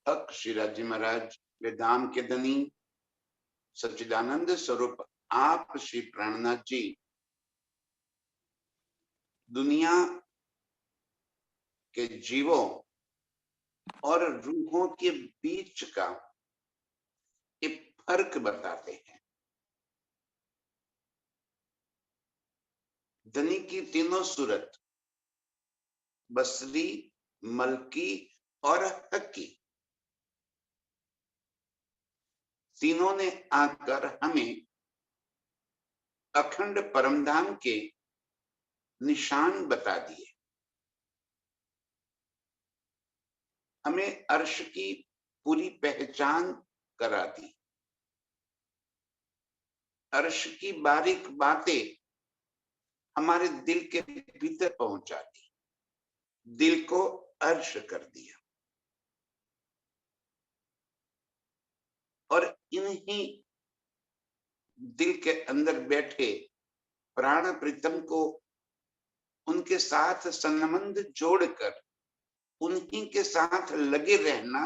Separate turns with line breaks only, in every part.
हक श्रीराज जी महाराज वे धाम के धनी सच्चिदानंद स्वरूप आप श्री प्राणनाथ जी दुनिया के जीवों और रूहों के बीच का एक फर्क बताते हैं। धनी की तीनों सूरत बसरी, मलकी और हकी तीनों ने आकर हमें अखंड परमधाम के निशान बता दिए, हमें अर्श की पूरी पहचान करा दी, अर्श की बारीक बातें हमारे दिल के भीतर पहुंचा दी, दिल को अर्श कर दिया। और इन्हीं दिल के अंदर बैठे प्राण प्रीतम को उनके साथ संबंध जोड़कर उन्हीं के साथ लगे रहना,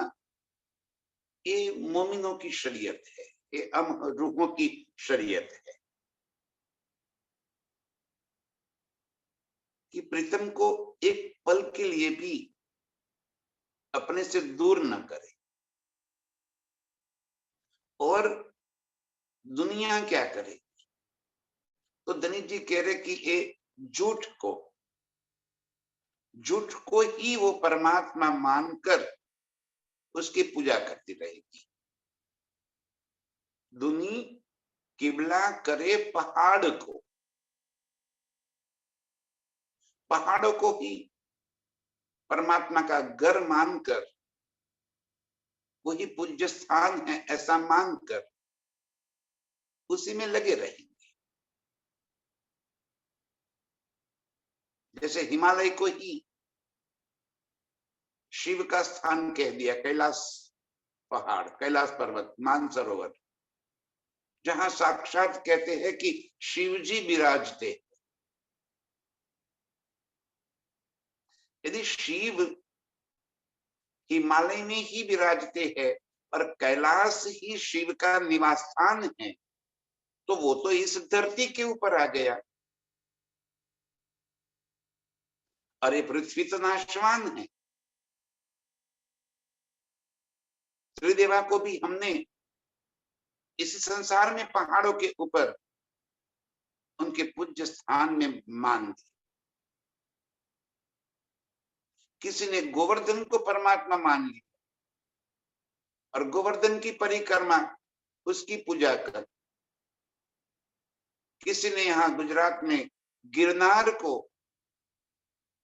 ये मोमिनों की शरीयत है, ये हम रूहों की शरीयत है कि प्रीतम को एक पल के लिए भी अपने से दूर न करे। और दुनिया क्या करे? तो धनी जी कह रहे कि ये झूठ को ही वो परमात्मा मानकर उसकी पूजा करती रहेगी। दुनी किबला करे पहाड़ों को ही परमात्मा का घर मानकर, वही पूज्य स्थान है ऐसा मानकर उसी में लगे रहेंगे। जैसे हिमालय को ही शिव का स्थान कह दिया, कैलाश पहाड़, कैलाश पर्वत, मानसरोवर, जहां साक्षात कहते हैं कि शिव जी विराजते। यदि शिव हिमालय में ही विराजते हैं और कैलाश ही शिव का निवास स्थान है, तो वो तो इस धरती के ऊपर आ गया। अरे पृथ्वी तो नाशवान है। त्रिदेवा को भी हमने इस संसार में पहाड़ों के ऊपर उनके पूज्य स्थान में मान दिया। किसी ने गोवर्धन को परमात्मा मान लिया और गोवर्धन की परिक्रमा, उसकी पूजा कर। किसी ने यहाँ गुजरात में गिरनार को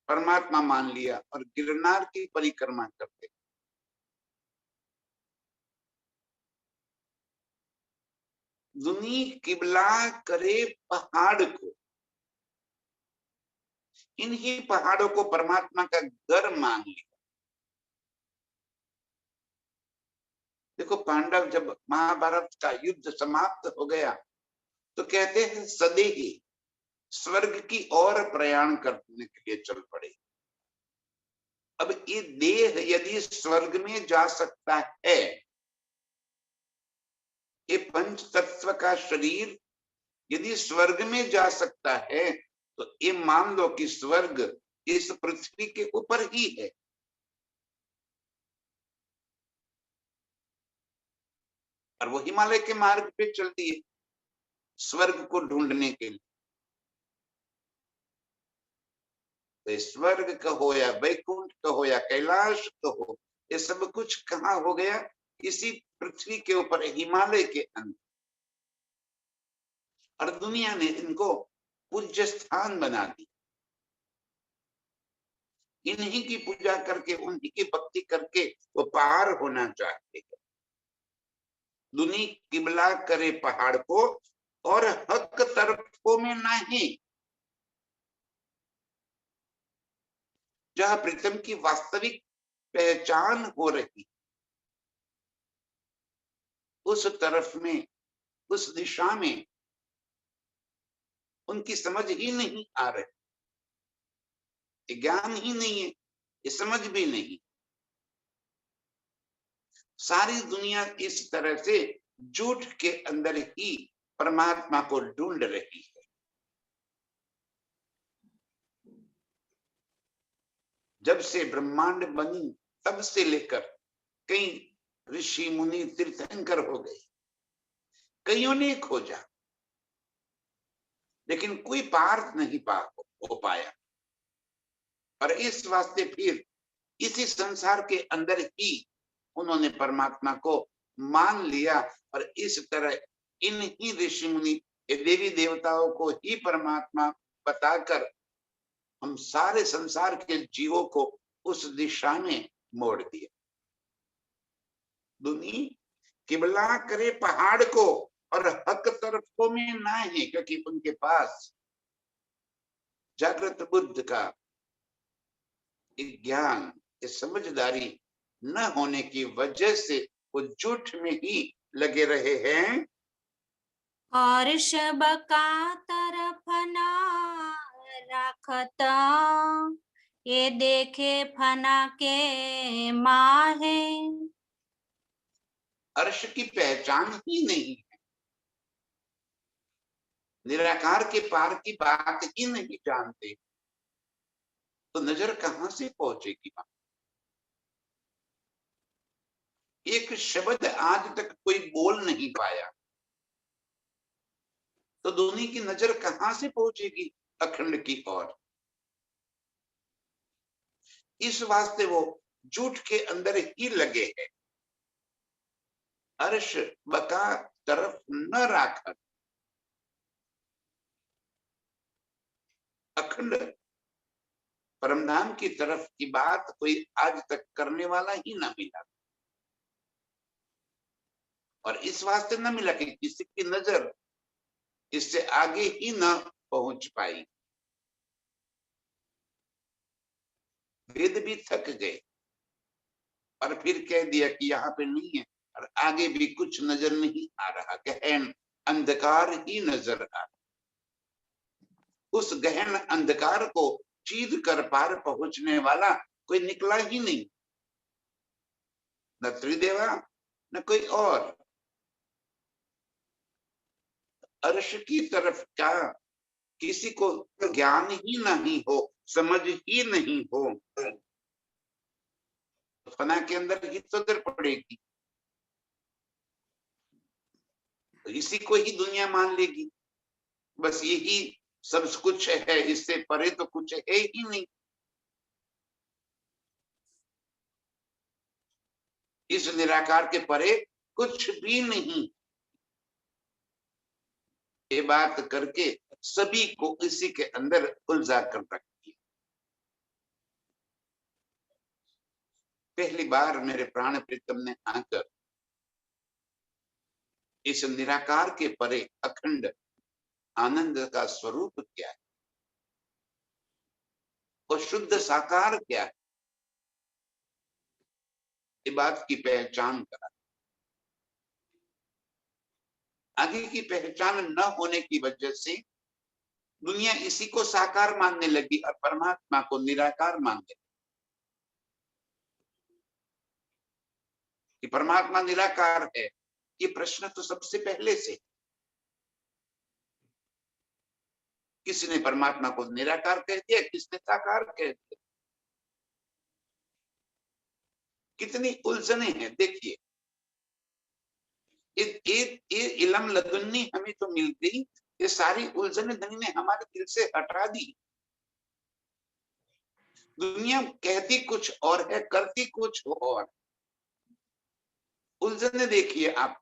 परमात्मा मान लिया और गिरनार की परिक्रमा करते। दुनी किबला करे पहाड़ को, इन्हीं पहाड़ों को परमात्मा का घर मान लिया। देखो, पांडव जब महाभारत का युद्ध समाप्त हो गया तो कहते हैं सदेही स्वर्ग की ओर प्रयाण करने के लिए चल पड़े। अब ये देह यदि स्वर्ग में जा सकता है, ये पंच तत्व का शरीर यदि स्वर्ग में जा सकता है, तो ये मान लो कि स्वर्ग इस पृथ्वी के ऊपर ही है। और वो हिमालय के मार्ग पे चलती है स्वर्ग को ढूंढने के लिए। तो स्वर्ग कहो या वैकुंठ कहो या कैलाश कहो, ये सब कुछ कहाँ हो गया? इसी पृथ्वी के ऊपर, हिमालय के अंदर। और दुनिया ने इनको पूज्य स्थान बना दी। इन्हीं की पूजा करके, उन्हीं की भक्ति करके वो पार होना चाहते हैं। दुनी किबला करे पहाड़ को और हक तरफों में नहीं। जहां प्रीतम की वास्तविक पहचान हो रही, उस तरफ में, उस दिशा में उनकी समझ ही नहीं आ रही, ज्ञान ही नहीं है, ये समझ भी नहीं। सारी दुनिया इस तरह से झूठ के अंदर ही परमात्मा को ढूंढ रही है। जब से ब्रह्मांड बनी तब से लेकर कई ऋषि मुनि तीर्थंकर हो गए, कईयों ने खोजा, लेकिन कोई पार नहीं हो पाया। और इस वास्ते फिर इसी संसार के अंदर ही उन्होंने परमात्मा को मान लिया और इस तरह इन ही ऋषि मुनि देवी देवताओं को ही परमात्मा बताकर हम सारे संसार के जीवों को उस दिशा में मोड़ दिया। दुनी किबला करे पहाड़ को और हक तरफों में ना है, क्योंकि उनके पास जागृत बुद्ध का ज्ञान, समझदारी न होने की वजह से वो झूठ में ही लगे रहे हैं।
और सबका तरफ ना रखता, ये देखे फना के माहे।
अर्श की पहचान ही नहीं है, निराकार के पार की बात ही नहीं जानते, तो नजर कहां से पहुंचेगी? एक शब्द आज तक कोई बोल नहीं पाया, तो दोनों की नजर कहां से पहुंचेगी अखंड की ओर? इस वास्ते वो झूठ के अंदर ही लगे हैं। अर्श बका तरफ न राखर, अखंड परमधाम की तरफ की बात कोई आज तक करने वाला ही ना मिला। और इस वास्ते न मिला कि किसी की नजर इससे आगे ही न पहुंच पाई। वेद भी थक गए और फिर कह दिया कि यहाँ पे नहीं है और आगे भी कुछ नजर नहीं आ रहा, गहन अंधकार ही नजर आ रहा। उस गहन अंधकार को चीर कर पार पहुंचने वाला कोई निकला ही नहीं, न त्रिदेवा न कोई और। अर्श की तरफ का किसी को ज्ञान ही नहीं हो, समझ ही नहीं हो, फना के अंदर ही तो दर पड़ेगी, तो इसी को ही दुनिया मान लेगी, बस यही सब कुछ है, इससे परे तो कुछ है ही नहीं। इस निराकार के परे कुछ भी नहीं। ये बात करके सभी को इसी के अंदर उलझा कर रखती है। पहली बार मेरे प्राण प्रीतम ने आकर इस निराकार के परे अखंड आनंद का स्वरूप क्या है और शुद्ध साकार क्या है, ये बात की पहचान करा। आगे की पहचान न होने की वजह से दुनिया इसी को साकार मानने लगी और परमात्मा को निराकार मानने लगी कि परमात्मा निराकार है। ये प्रश्न तो सबसे पहले से, किसने परमात्मा को निराकार कह दिया, किसने साकार कह दिया? कितनी उलझने हैं देखिए। ये इलम लदुन्नी हमें तो मिल गई, ये सारी उलझने धनी ने हमारे दिल से हटा दी। दुनिया कहती कुछ और है, करती कुछ और। उलझने देखिए आप।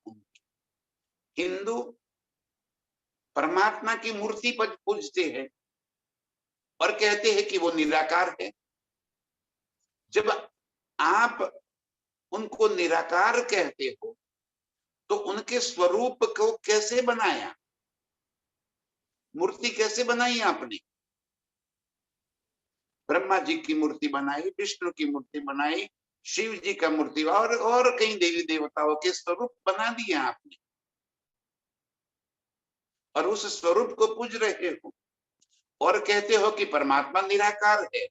हिंदू परमात्मा की मूर्ति पर पूजते हैं और कहते हैं कि वो निराकार है। जब आप उनको निराकार कहते हो तो उनके स्वरूप को कैसे बनाया, मूर्ति कैसे बनाई आपने? ब्रह्मा जी की मूर्ति बनाई, विष्णु की मूर्ति बनाई, शिव जी का मूर्ति और कई देवी देवताओं के स्वरूप बना दिए आपने और उस स्वरूप को पूज रहे हो और कहते हो कि परमात्मा निराकार है।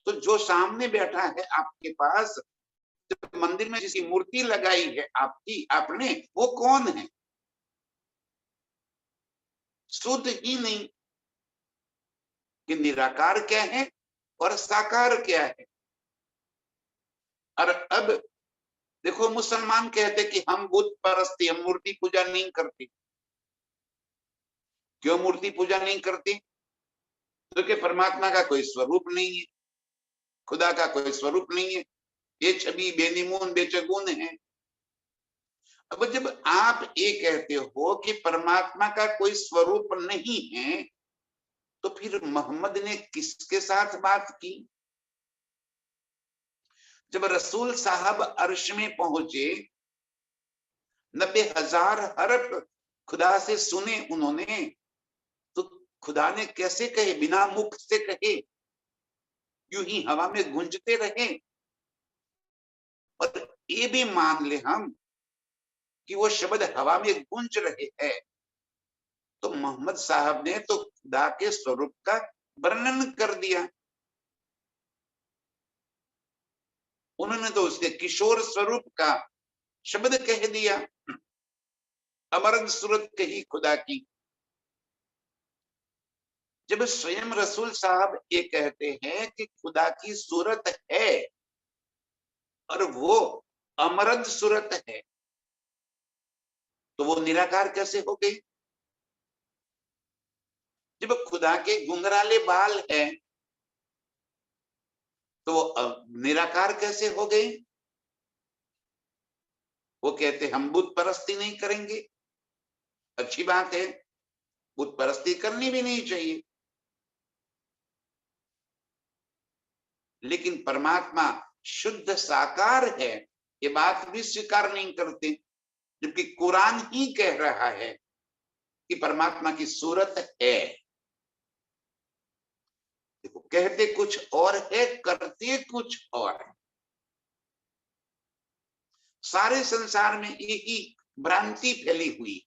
तो जो सामने बैठा है आपके पास, जब मंदिर में जिसकी मूर्ति लगाई है आपकी आपने, वो कौन है? शुद्ध ही नहीं कि निराकार क्या है और साकार क्या है। और अब देखो, मुसलमान कहते कि हम बुत परस्ती, हम मूर्ति पूजा नहीं करती। क्यों मूर्ति पूजा नहीं करती? क्योंकि परमात्मा का कोई स्वरूप नहीं है, खुदा का कोई स्वरूप नहीं है, ये छवि बेनिमून बेचगुन है। अब जब आप ये कहते हो कि परमात्मा का कोई स्वरूप नहीं है, तो फिर मोहम्मद ने किसके साथ बात की? जब रसूल साहब अर्श में पहुंचे, 90,000 हरफ खुदा से सुने उन्होंने, तो खुदा ने कैसे कहे? बिना मुख से कहे, यूं ही हवा में गूंजते रहे। और ये भी मान ले हम कि वो शब्द हवा में गूंज रहे हैं, तो मोहम्मद साहब ने तो खुदा के स्वरूप का वर्णन कर दिया। उन्होंने तो उसके किशोर स्वरूप का शब्द कह दिया, अमरद सूरत कही खुदा की। जब स्वयं रसूल साहब ये कहते हैं कि खुदा की सूरत है और वो अमरद सूरत है, तो वो निराकार कैसे हो गई? जब खुदा के घुंघराले बाल हैं, तो वो निराकार कैसे हो गए? वो कहते हम बुत परस्ती नहीं करेंगे। अच्छी बात है, बुत परस्ती करनी भी नहीं चाहिए, लेकिन परमात्मा शुद्ध साकार है, ये बात भी स्वीकार नहीं करते, जबकि कुरान ही कह रहा है कि परमात्मा की सूरत है। देखो, कहते कुछ और है, करते कुछ और है। सारे संसार में यही भ्रांति फैली हुई।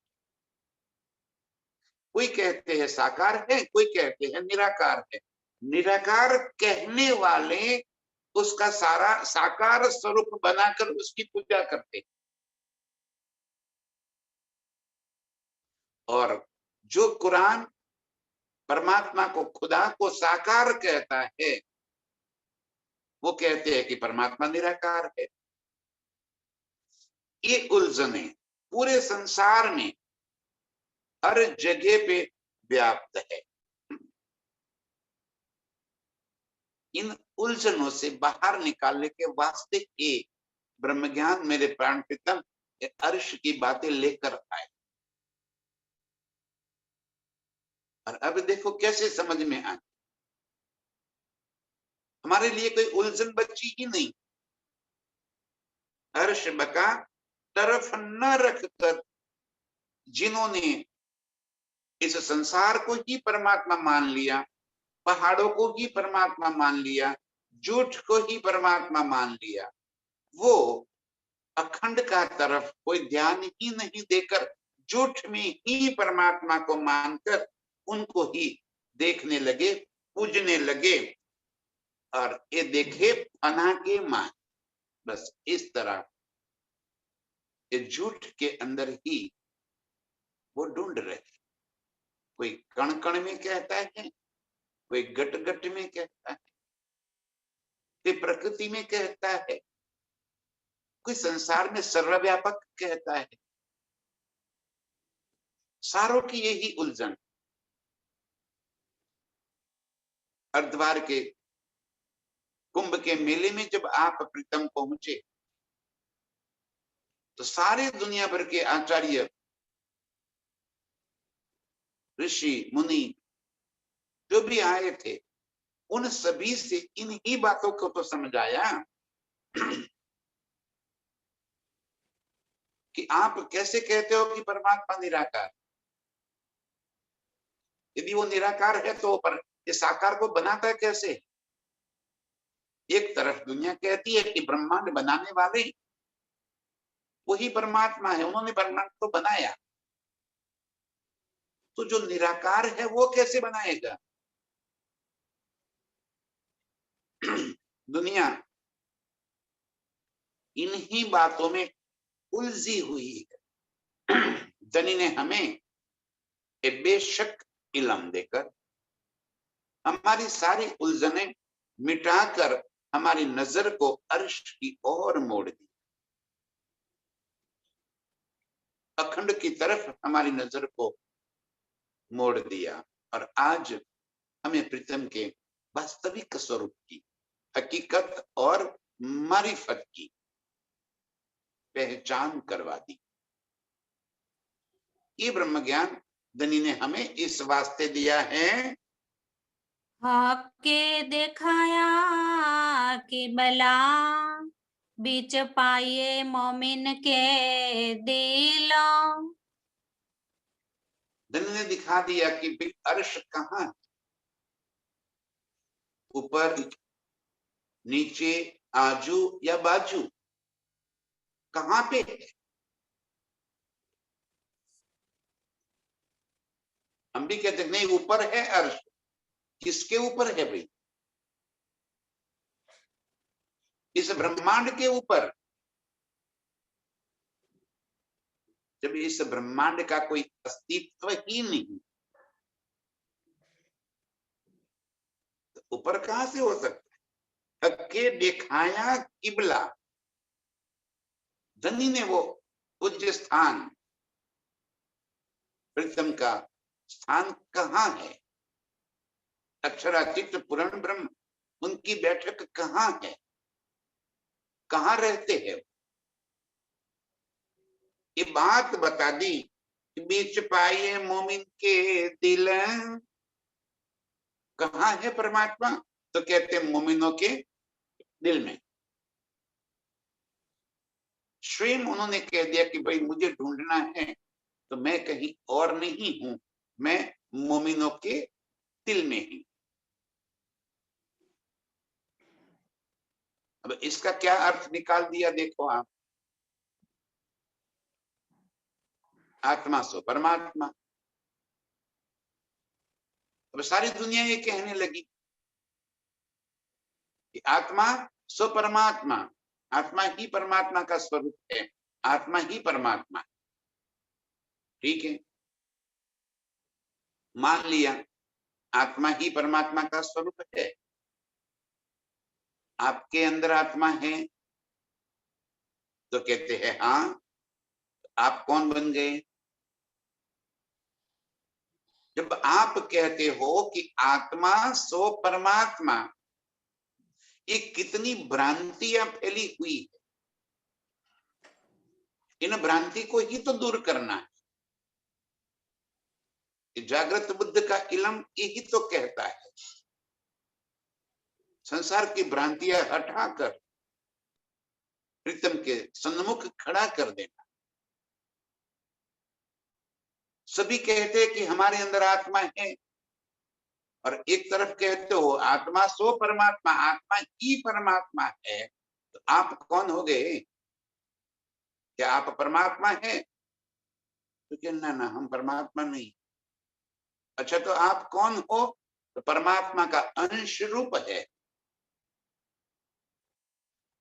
कोई कहते हैं साकार है, कोई कहते हैं निराकार है। निराकार कहने वाले उसका सारा साकार स्वरूप बनाकर उसकी पूजा करते, और जो कुरान परमात्मा को, खुदा को साकार कहता है, वो कहते हैं कि परमात्मा निराकार है। ये उलझने पूरे संसार में हर जगह पे व्याप्त है। इन उलझनों से बाहर निकालने के वास्ते एक ब्रह्म ज्ञान मेरे प्राण प्रीतम अर्श की बातें लेकर आए। और अब देखो कैसे समझ में आए। हमारे लिए कोई उलझन बची ही नहीं। अर्श बका तरफ न रखकर जिन्होंने इस संसार को ही परमात्मा मान लिया, पहाड़ों को ही परमात्मा मान लिया, झूठ को ही परमात्मा मान लिया, वो अखंड का तरफ कोई ध्यान ही नहीं देकर झूठ में ही परमात्मा को मानकर उनको ही देखने लगे, पूजने लगे, और ये देखे फना के मान। बस इस तरह ये झूठ के अंदर ही वो ढूंढ रहे। कोई कण कण में कहता है, कोई गट गट में कहता है, कोई प्रकृति में कहता है, कोई संसार में सर्वव्यापक कहता है। सारों की यही उलझन। हरिद्वार के कुंभ के मेले में जब आप प्रीतम पहुंचे, तो सारे दुनिया भर के आचार्य, ऋषि, मुनि जो भी आए थे, उन सभी से इन्हीं बातों को तो समझाया कि आप कैसे कहते हो कि परमात्मा निराकार। यदि वो निराकार है तो पर ये साकार को बनाता है कैसे? एक तरफ दुनिया कहती है कि ब्रह्मांड बनाने वाले वही परमात्मा है, उन्होंने ब्रह्मांड को बनाया, तो जो निराकार है वो कैसे बनाएगा? दुनिया इन्हीं बातों में उलझी हुई है। धनी ने हमें एक बेशक इल्म देकर हमारी सारी उलझने मिटाकर हमारी नजर को अर्श की ओर मोड़ दी, अखंड की तरफ हमारी नजर को मोड़ दिया। और आज हमें प्रीतम के वास्तविक स्वरूप की, हकीकत और मारिफत की पहचान करवा दी। ये ब्रह्म ज्ञान धनी ने हमें इस वास्ते दिया है,
आपके दिखाया कि बला बीच पाए मोमिन के दिलों।
धनी ने दिखा दिया कि भाई अर्श कहाँ है, ऊपर, नीचे, आजू या बाजू, कहाँ पे है। हम भी कहते नहीं ऊपर है अर्श, किसके ऊपर है भाई? इस ब्रह्मांड के ऊपर। जब इस ब्रह्मांड का कोई अस्तित्व ही नहीं, तो ऊपर कहां से हो सकता है? के दिखाया किबला, धनी ने वो पूज्य स्थान, प्रीतम का स्थान कहाँ है, अक्षरातीत पूर्ण ब्रह्म, उनकी बैठक कहाँ है, कहाँ रहते हैं? ये बात बता दी कि बीच पाए मोमिन के दिल, कहाँ है परमात्मा? तो कहते हैं मोमिनों के दिल में। स्वयं उन्होंने कह दिया कि भाई मुझे ढूंढना है तो मैं कहीं और नहीं हूं, मैं मोमिनों के दिल में ही। अब इसका क्या अर्थ निकाल दिया देखो आप, आत्मा सो परमात्मा। अब सारी दुनिया ये कहने लगी कि आत्मा सो परमात्मा, आत्मा ही परमात्मा का स्वरूप है, आत्मा ही परमात्मा। ठीक है, मान लिया आत्मा ही परमात्मा का स्वरूप है। आपके अंदर आत्मा है तो कहते हैं हाँ, आप कौन बन गए? जब आप कहते हो कि आत्मा सो परमात्मा, ये कितनी भ्रांतियां फैली हुई है। इन भ्रांति को ही तो दूर करना है। जागृत बुद्ध का इल्म यही तो कहता है, संसार की भ्रांतियां हटाकर प्रीतम के सन्मुख खड़ा कर देना। सभी कहते हैं कि हमारे अंदर आत्मा है, और एक तरफ कहते हो आत्मा सो परमात्मा, आत्मा ही परमात्मा है, तो आप कौन हो गए? क्या आप परमात्मा है? तो कहना ना, हम परमात्मा नहीं। अच्छा, तो आप कौन हो? तो परमात्मा का अंश रूप है।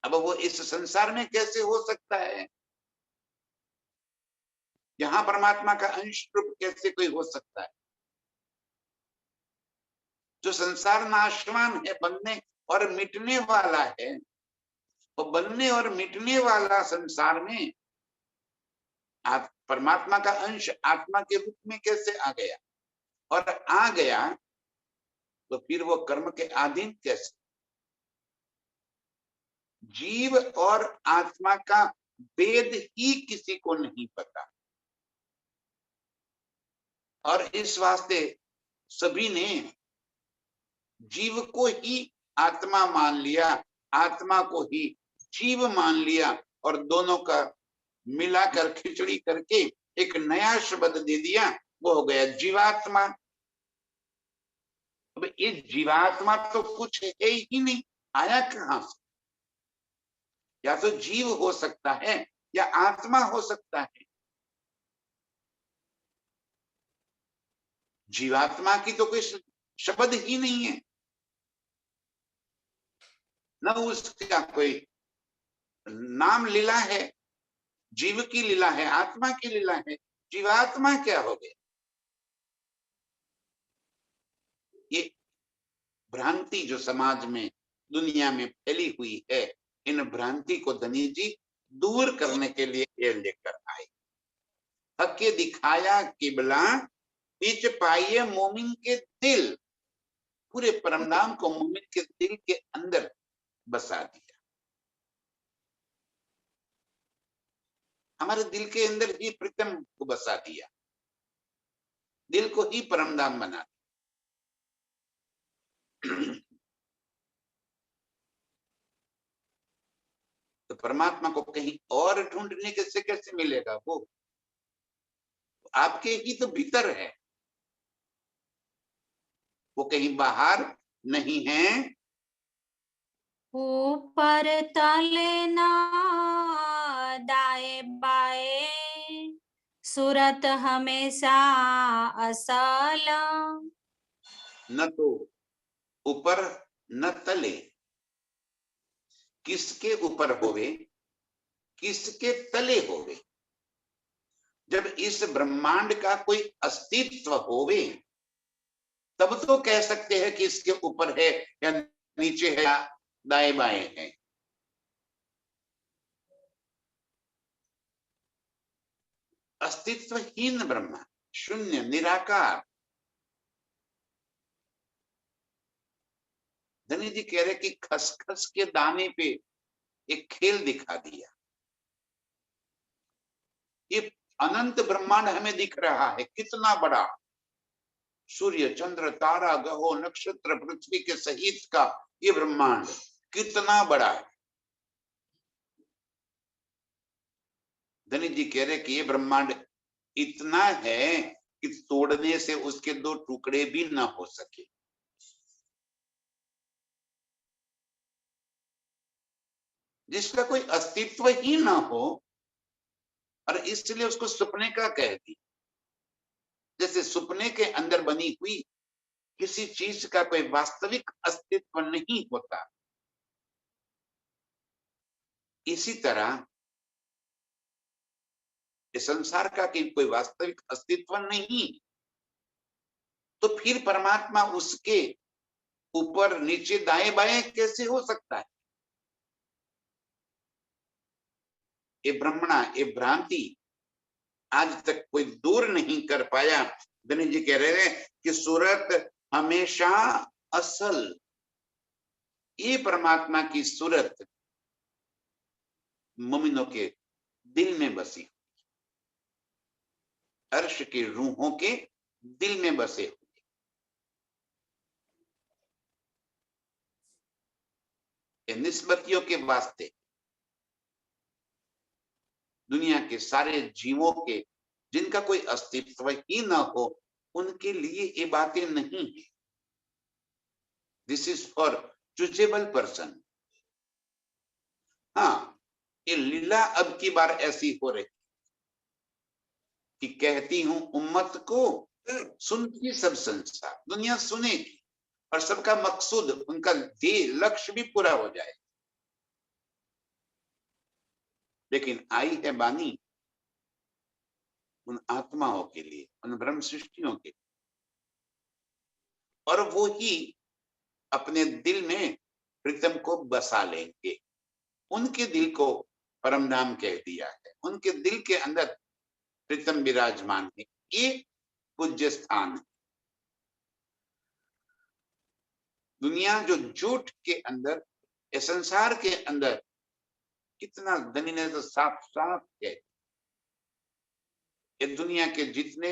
अब वो इस संसार में कैसे हो सकता है? यहां परमात्मा का अंश रूप कैसे कोई हो सकता है? जो संसार नाशवान है, बनने और मिटने वाला है, तो बनने और मिटने वाला संसार में आप परमात्मा का अंश आत्मा के रूप में कैसे आ गया? और आ गया तो फिर वो कर्म के अधीन कैसे? जीव और आत्मा का भेद ही किसी को नहीं पता, और इस वास्ते सभी ने जीव को ही आत्मा मान लिया, आत्मा को ही जीव मान लिया, और दोनों का मिलाकर खिचड़ी करके एक नया शब्द दे दिया, वो हो गया जीवात्मा। अब ये जीवात्मा तो कुछ है ही नहीं, आया कहां से? या तो जीव हो सकता है या आत्मा हो सकता है। जीवात्मा की तो कोई शब्द ही नहीं है, न उसका कोई नाम लीला है, जीव की लीला है, आत्मा की लीला है। जीवात्मा क्या हो गया? ये भ्रांति जो समाज में, दुनिया में फैली हुई है, इन भ्रांति को धनी जी दूर करने के लिए ये लेकर आए। हके दिखाया किबला, बीच पाइए मोमिन के दिल। पूरे परमधाम को मोमिन के दिल के अंदर बसा दिया। हमारे दिल के अंदर ही प्रीतम को बसा दिया, दिल को ही परमधाम बना दिया। तो परमात्मा को कहीं और ढूंढने से कैसे मिलेगा? वो आपके ही तो भीतर है, वो कहीं बाहर नहीं है।
ऊपर तले ना दाए बाए, सूरत हमेशा असल।
न तो ऊपर न तले, किसके ऊपर होवे, किसके तले होवे? जब इस ब्रह्मांड का कोई अस्तित्व होवे तब तो कह सकते हैं कि इसके ऊपर है या नीचे है या दाएं बाएं है। अस्तित्वहीन ब्रह्मा, शून्य, निराकार। धनी जी कह रहे कि खसखस के दाने पे एक खेल दिखा दिया। ये अनंत ब्रह्मांड हमें दिख रहा है, कितना बड़ा, सूर्य चंद्र तारा ग्रहों नक्षत्र पृथ्वी के सहित का ये ब्रह्मांड कितना बड़ा है। धनी जी कह रहे कि ये ब्रह्मांड इतना है कि तोड़ने से उसके दो टुकड़े भी ना हो सके। जिसका कोई अस्तित्व ही ना हो, और इसलिए उसको सपने का कह दी। जैसे सपने के अंदर बनी हुई किसी चीज का कोई वास्तविक अस्तित्व नहीं होता, इसी तरह इस संसार का कोई वास्तविक अस्तित्व नहीं, तो फिर परमात्मा उसके ऊपर नीचे दाएं बाएं कैसे हो सकता है? ये भ्रमणा, ये भ्रांति आज तक कोई दूर नहीं कर पाया। गणेश जी कह रहे हैं कि सूरत हमेशा असल, ये परमात्मा की सूरत मुमिनों के दिल में बसी, अर्श के रूहों के दिल में बसे। निस्बतियों के वास्ते दुनिया के सारे जीवों के, जिनका कोई अस्तित्व ही न हो, उनके लिए ये बातें नहीं है। This is for choosable person. हाँ, ये लीला अब की बार ऐसी हो रही कि कहती हूं उम्मत को, सुनती सब संसार, दुनिया सुनेगी और सबका मकसूद, उनका ध्येय लक्ष्य भी पूरा हो जाए। लेकिन आई है बानी उन आत्माओं के लिए, उन ब्रह्म सृष्टियों के लिए, और वो ही अपने दिल में प्रीतम को बसा लेंगे। उनके दिल को परम नाम कह दिया है, उनके दिल के अंदर प्रीतम विराजमान है। ये पूज्य स्थान है। दुनिया जो झूठ के अंदर, इस संसार के अंदर, कितना धनी ने तो साफ साफ है, ये दुनिया के जितने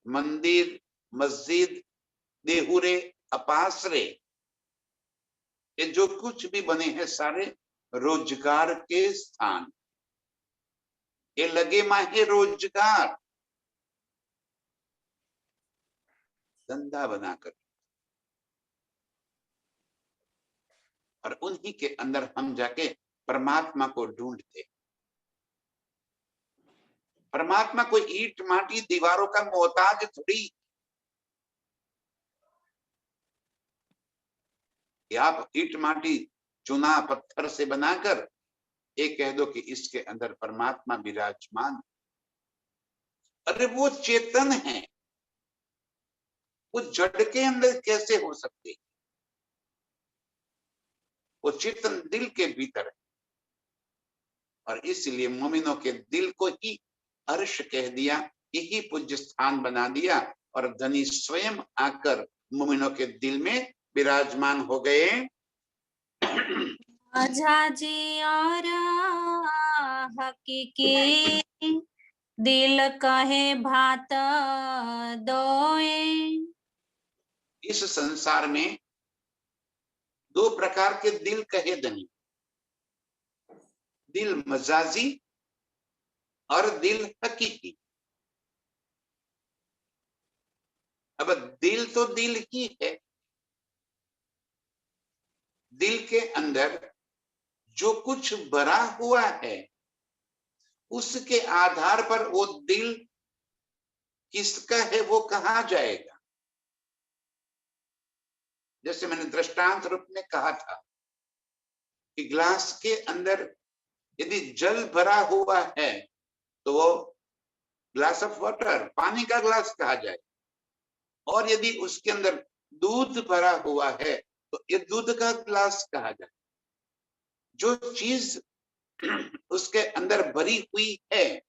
मंदिर, मस्जिद, देहुरे, अपासरे, ये जो कुछ भी बने हैं सारे रोजगार के स्थान। ये लगे माहे रोजगार, धंधा बनाकर, और उन्हीं के अंदर हम जाके परमात्मा को ढूंढते। परमात्मा कोई ईट माटी दीवारों का मोहताज थोड़ी। आप ईट माटी चुना पत्थर से बनाकर ये कह दो कि इसके अंदर परमात्मा विराजमान। अरे वो चेतन है, वो जड़ के अंदर कैसे हो सकते? वो चेतन दिल के भीतर है, और इसलिए मोमिनों के दिल को ही अर्श कह दिया, यही पूज्य स्थान बना दिया, और धनी स्वयं आकर मोमिनों के दिल में विराजमान हो गए।
मजाजी और हकीकी दिल कहे भात दोए।
इस संसार में दो प्रकार के दिल कहे धनी, दिल मजाजी और दिल हकीकी। अब दिल तो दिल ही है, दिल के अंदर जो कुछ भरा हुआ है उसके आधार पर वो दिल किसका है वो कहा जाएगा। जैसे मैंने दृष्टांत रूप में कहा था कि ग्लास के अंदर यदि जल भरा हुआ है तो वो ग्लास ऑफ वाटर, पानी का ग्लास कहा जाए, और यदि उसके अंदर दूध भरा हुआ है तो ये दूध का ग्लास कहा जाए। जो चीज उसके अंदर भरी हुई है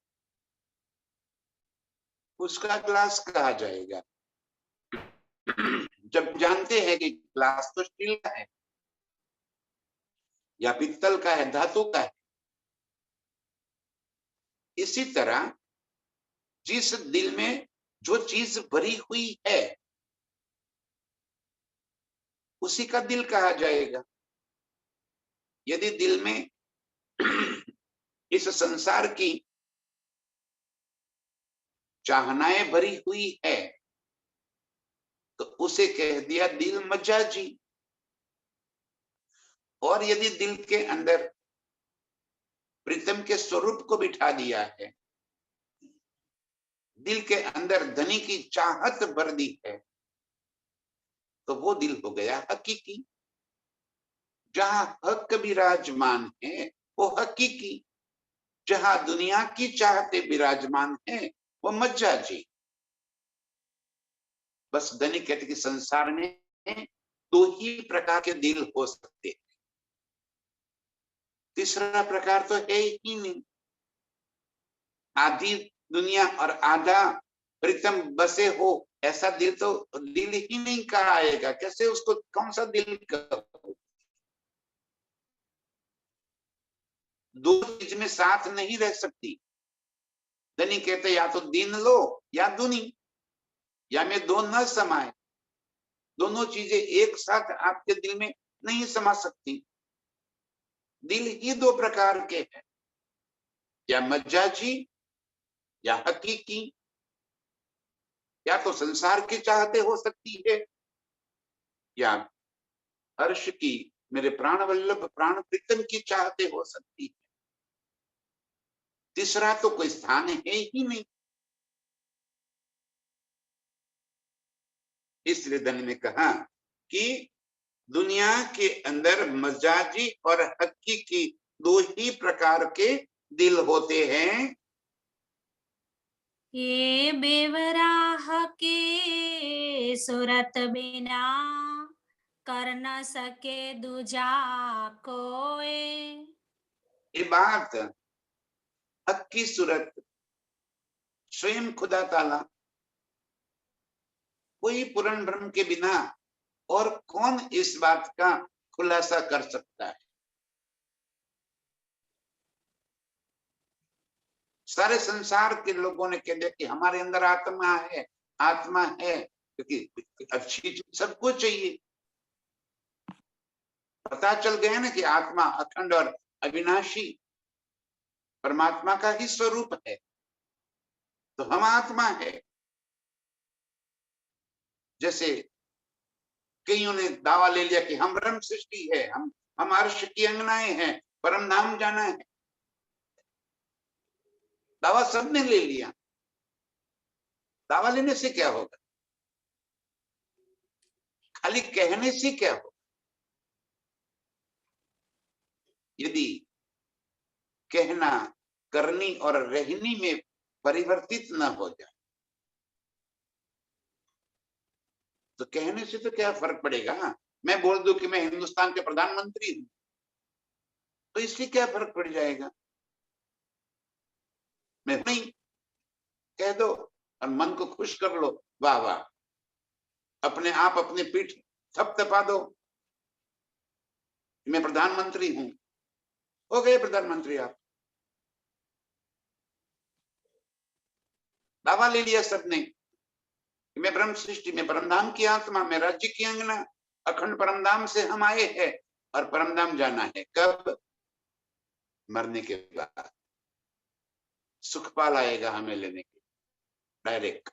उसका ग्लास कहा जाएगा। जब जानते हैं कि ग्लास तो स्टील का है या पित्तल का है, धातु का है, इसी तरह जिस दिल में जो चीज भरी हुई है उसी का दिल कहा जाएगा। यदि दिल में इस संसार की चाहनाएं भरी हुई है तो उसे कह दिया दिल मजाजी। और यदि दिल के अंदर प्रीतम के स्वरूप को बिठा दिया है, दिल के अंदर धनी की चाहत भर दी है, तो वो दिल हो गया हकीकी। जहां हक विराजमान है वो हकीकी, जहां दुनिया की चाहते विराजमान है वो मज्जाजी। बस धनी कहते कि संसार में दो ही प्रकार के दिल हो सकते हैं, तीसरा प्रकार तो है ही नहीं। आधी दुनिया और आधा प्रीतम बसे हो, ऐसा दिल तो दिल ही नहीं कहा आएगा। कैसे उसको कौन सा दिल कहो? दो चीज में साथ नहीं रह सकती। धनी कहते या तो दीन लो या दुनी, या में दो न समाये। दोनों चीजें एक साथ आपके दिल में नहीं समा सकती। दिल ही दो प्रकार के हैं, या मज्जाजी या हकीकी। या तो संसार की चाहते हो सकती है, या हर्ष की, मेरे प्राण वल्लभ प्राण प्रीतम की चाहते हो सकती है। तीसरा तो कोई स्थान है ही नहीं। इसलिए धनी ने कहा कि दुनिया के अंदर मजाजी और हकीकी दो ही प्रकार के दिल होते हैं।
ये बेवराह के सूरत बिना कर न सके दूजा कोई।
ये बात हक की सूरत स्वयं खुदा ताला, कोई पूर्ण ब्रह्म के बिना और कौन इस बात का खुलासा कर सकता है? सारे संसार के लोगों ने कह दिया कि हमारे अंदर आत्मा है, आत्मा है, क्योंकि अच्छी चीज सबको चाहिए। पता चल गया ना कि आत्मा अखंड और अविनाशी परमात्मा का ही स्वरूप है, तो हम आत्मा है। जैसे कईयों ने दावा ले लिया कि हम ब्रह्म सृष्टि है, हम अर्श की अंगनाएं हैं, परम नाम जाना है। दावा सबने ले लिया। दावा लेने से क्या होगा? खाली कहने से क्या होगा? यदि कहना, करनी और रहनी में परिवर्तित न हो जाए। तो कहने से तो क्या फर्क पड़ेगा, मैं बोल दूं कि मैं हिंदुस्तान के प्रधानमंत्री हूं, तो इससे क्या फर्क पड़ जाएगा। मैं नहीं कह दो और मन को खुश कर लो, वाह वाह, अपने आप अपनी पीठ थपथपा दो, मैं प्रधानमंत्री हूं, हो गए प्रधानमंत्री आप। दावा ले लिया सबने, मैं ब्रह्म सृष्टि में परमधाम की आत्मा, मैं राज्य की अंगना, अखंड परमधाम से हम आए हैं और परमधाम जाना है। कब? मरने के बाद। सुखपाल आएगा हमें लेने के, डायरेक्ट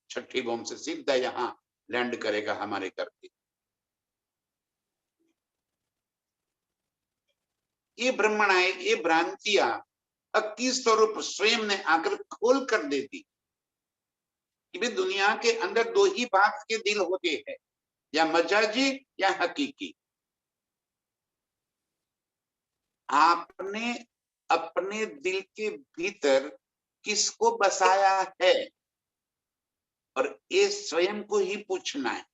छठी बम से सीधा यहाँ लैंड करेगा हमारे घर पे। ये ब्रह्मणाएं, ये भ्रांतियां अक्की स्वरूप स्वयं ने आकर खोल कर देती कि भाई दुनिया के अंदर दो ही बात के दिल होते हैं, या मजाजी या हकीकी। आपने अपने दिल के भीतर किसको बसाया है, और ये स्वयं को ही पूछना है।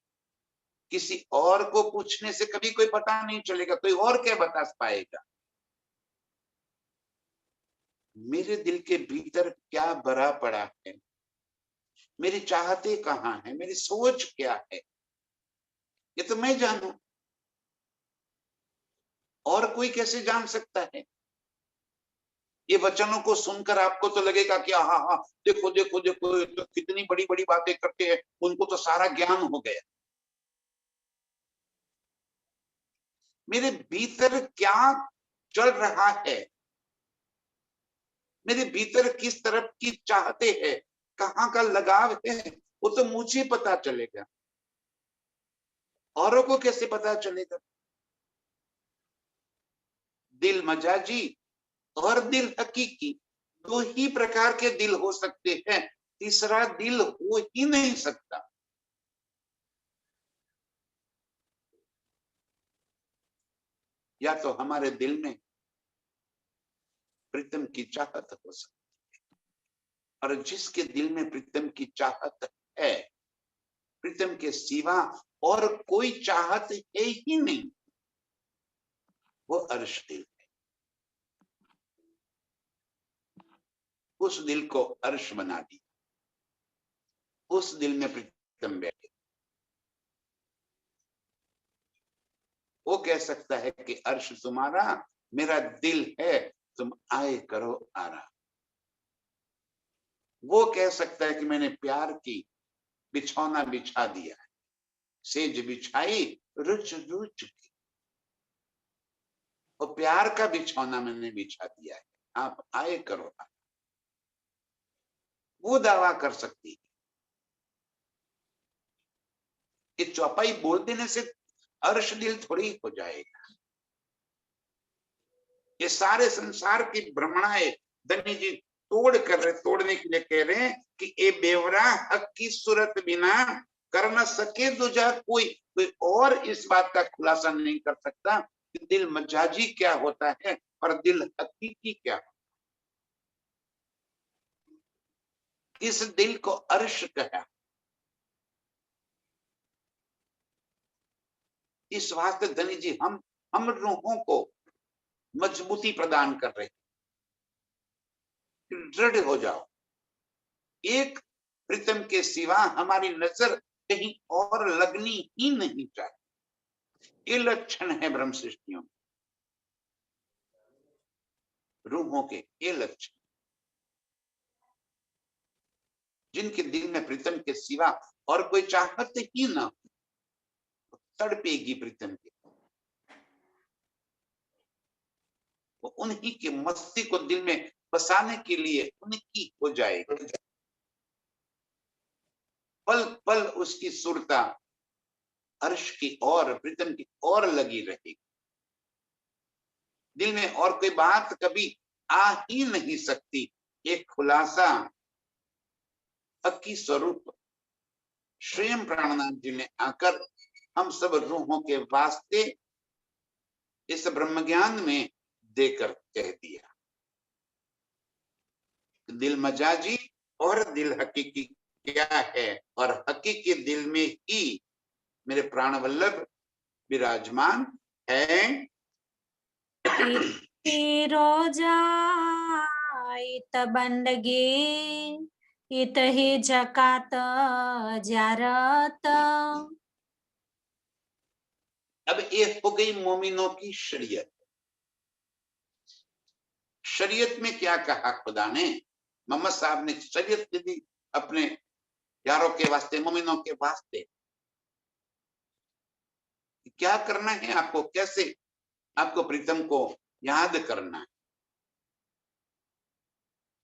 किसी और को पूछने से कभी कोई पता नहीं चलेगा, कोई और क्या बता पाएगा। मेरे दिल के भीतर क्या भरा पड़ा है, मेरी चाहते कहाँ है, मेरी सोच क्या है, ये तो मैं जानू, और कोई कैसे जान सकता है। ये वचनों को सुनकर आपको तो लगेगा कि हाँ हाँ देखो देखो देखो, तो कितनी बड़ी बड़ी बातें करते हैं, उनको तो सारा ज्ञान हो गया। मेरे भीतर क्या चल रहा है, मेरे भीतर किस तरफ की चाहते हैं, कहाँ का लगाव है, वो तो मुझे पता चलेगा, औरों को कैसे पता चलेगा। दिल मजाजी और दिल हकीकी, दो ही प्रकार के दिल हो सकते हैं, तीसरा दिल हो ही नहीं सकता। या तो हमारे दिल में प्रीतम की चाहत हो सकती है, और जिसके दिल में प्रीतम की चाहत है, प्रीतम के सिवा और कोई चाहत है ही नहीं, वो अर्श दिल है। उस दिल को अर्श बना दिया, उस दिल में प्रीतम बैठे। वो कह सकता है कि अर्श तुम्हारा, मेरा दिल है, तुम आए करो आराम। वो कह सकता है कि मैंने प्यार की बिछौना बिछा दिया है, सेज बिछाई रुच रुच की, और प्यार का बिछौना मैंने बिछा दिया है, आप आए करो आराम। वो दावा कर सकती है। ये चौपाई बोल देने से अर्श दिल थोड़ी हो जाएगा। ये सारे संसार की भ्रमणाएं धनी जी तोड़ने के लिए कह रहे हैं कि ए बेवरा हक की सूरत बिना कर न सके दूजा कोई और इस बात का खुलासा नहीं कर सकता कि दिल मजाजी क्या होता है और दिल हकीकी क्या होता है। इस दिल को अर्श कहा। इस वास्ते धनी जी हम रूहों को मजबूती प्रदान कर रहे हैं, दृढ़ हो जाओ। एक प्रीतम के सिवा हमारी नजर कहीं और लगनी ही नहीं चाहिए। ये लक्षण है ब्रह्म सृष्टियों में, रूहों के ये लक्षण। जिनके दिल में प्रीतम के सिवा और कोई चाहत ही ना, तड़पेगी प्रीतम की, वो उन्हीं की मस्ती को दिल में बसाने के लिए उनकी हो जाएगी। पल पल उसकी सुरता अर्श की और प्रीतम की और लगी रहेगी। दिल में और कोई बात कभी आ ही नहीं सकती। एक खुलासा हकी स्वरूप स्वयं प्राणनाथ जी ने आकर हम सब रूहों के वास्ते इस ब्रह्म ज्ञान में देकर कह दिया। दिल मजाजी और दिल हकीकी क्या है, और हकीकी दिल में ही मेरे प्राण वल्लभ विराजमान है।
रोजा इत बंदगी इत ही जकात जारत।
अब ये हो गई मोमिनों की शरीयत। शरीयत में क्या कहा खुदा ने? मोहम्मद साहब ने शरीयत दी अपने यारों के वास्ते, मोमिनों के वास्ते। क्या करना है आपको, कैसे आपको प्रीतम को याद करना है,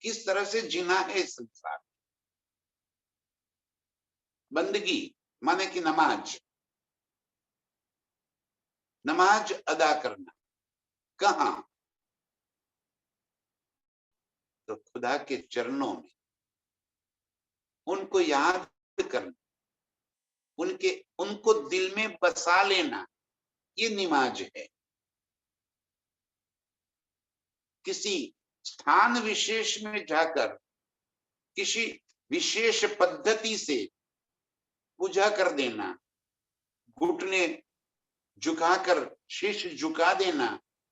किस तरह से जीना है इस संसार। बंदगी माने कि नमाज, नमाज अदा करना। कहां? तो खुदा के चरणों में, उनको याद करना, उनको दिल में बसा लेना, ये नमाज है। किसी स्थान विशेष में जाकर किसी विशेष पद्धति से पूजा कर देना, घुटने झुकाकर शीश झुका देना,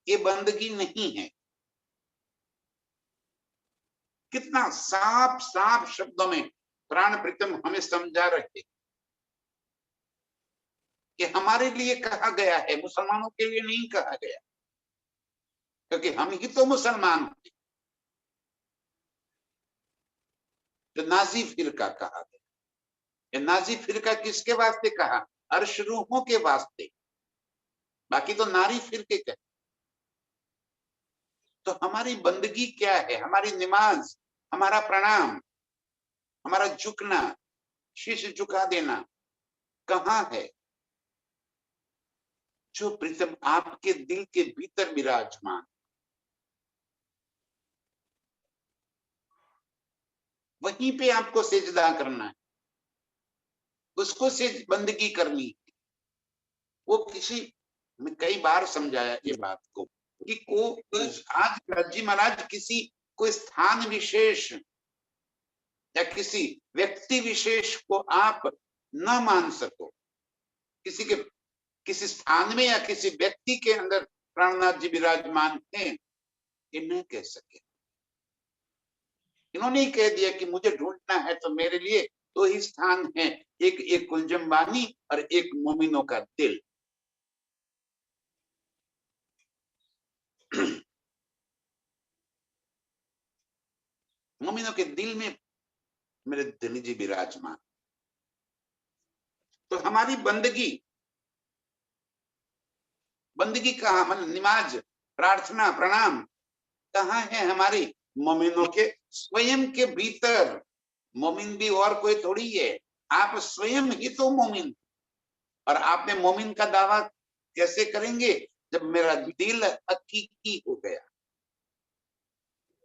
ये बंदगी नहीं है। कितना साफ साफ शब्दों में प्राण प्रीतम हमें समझा रहे कि हमारे लिए कहा गया है, मुसलमानों के लिए नहीं कहा गया, क्योंकि हम ही तो मुसलमान हैं। जो नाजी फिरका कहा गया, ये नाजी फिरका किसके वास्ते कहा? अर्श रूहों के वास्ते, बाकी तो नारी फिरके कहे। तो हमारी बंदगी क्या है? हमारी नमाज, हमारा प्रणाम, हमारा झुकना, शीश झुका देना कहां है? जो प्रीतम आपके दिल के भीतर विराजमान, वहीं पे आपको सेजदा करना है, उसको से बंदगी करनी है। वो किसी, मैं कई बार समझाया ये बात को कि आज जी महाराज किसी कोई स्थान विशेष या किसी व्यक्ति विशेष को आप न मान सको, किसी के किसी स्थान में या किसी व्यक्ति के अंदर प्राणनाथ जी विराजमान हैं, ये नहीं कह सके। इन्होंने ही कह दिया कि मुझे ढूंढना है तो मेरे लिए दो ही स्थान हैं, एक कुलजम वानी और एक मोमिनों का दिल। मोमिनों के दिल में मेरे दिल जी विराजमान। तो हमारी बंदगी, बंदगी का मतलब नमाज, प्रार्थना, प्रणाम कहाँ है? हमारी मोमिनों के स्वयं के भीतर। मोमिन भी और कोई थोड़ी है, आप स्वयं ही तो मोमिन। और आपने मोमिन का दावा कैसे करेंगे? जब मेरा दिल हकीकी हो गया।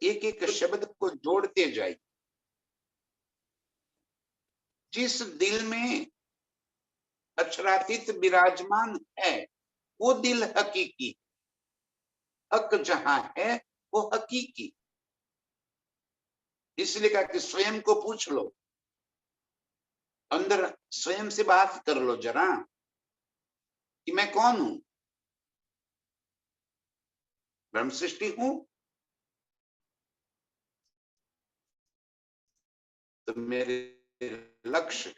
एक एक शब्द को जोड़ते जाइए। जिस दिल में अक्षरातीत विराजमान है वो दिल हकीकी, हक जहां है वो हकीकी। इसलिए कहा कि स्वयं को पूछ लो, अंदर स्वयं से बात कर लो जरा कि मैं कौन हूं? ब्रह्म सृष्टि हूं तो मेरे लक्ष्य,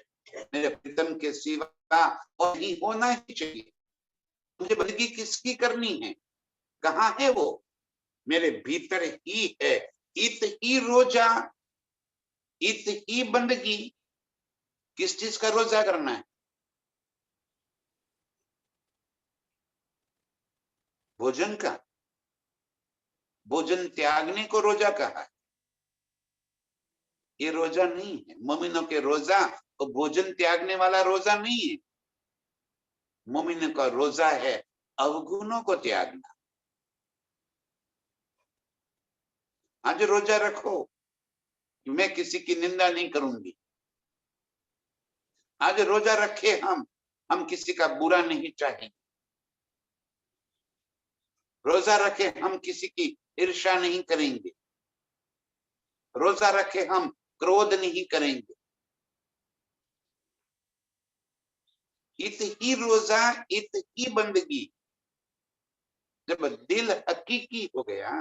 मेरे प्रीतम के सिवा और ही होना ही चाहिए। मुझे बंदगी किसकी करनी है? कहाँ है वो? मेरे भीतर ही है। इत ही रोजा, इत ही बंदगी। किस चीज का रोजा करना है? भोजन का। भोजन त्यागने को रोजा कहा है। ये रोजा नहीं है। मोमिनों के रोजा तो भोजन त्यागने वाला रोजा नहीं है। मोमिनों का रोजा है अवगुणों को त्यागना। आज रोजा रखो, मैं किसी की निंदा नहीं करूंगी। आज रोजा रखे हम किसी का बुरा नहीं चाहेंगे। रोजा रखे हम किसी की ईर्ष्या नहीं करेंगे। रोजा रखे हम क्रोध नहीं करेंगे। इत ही रोजा, इत ही बंदगी। जब दिल हकीकी हो गया,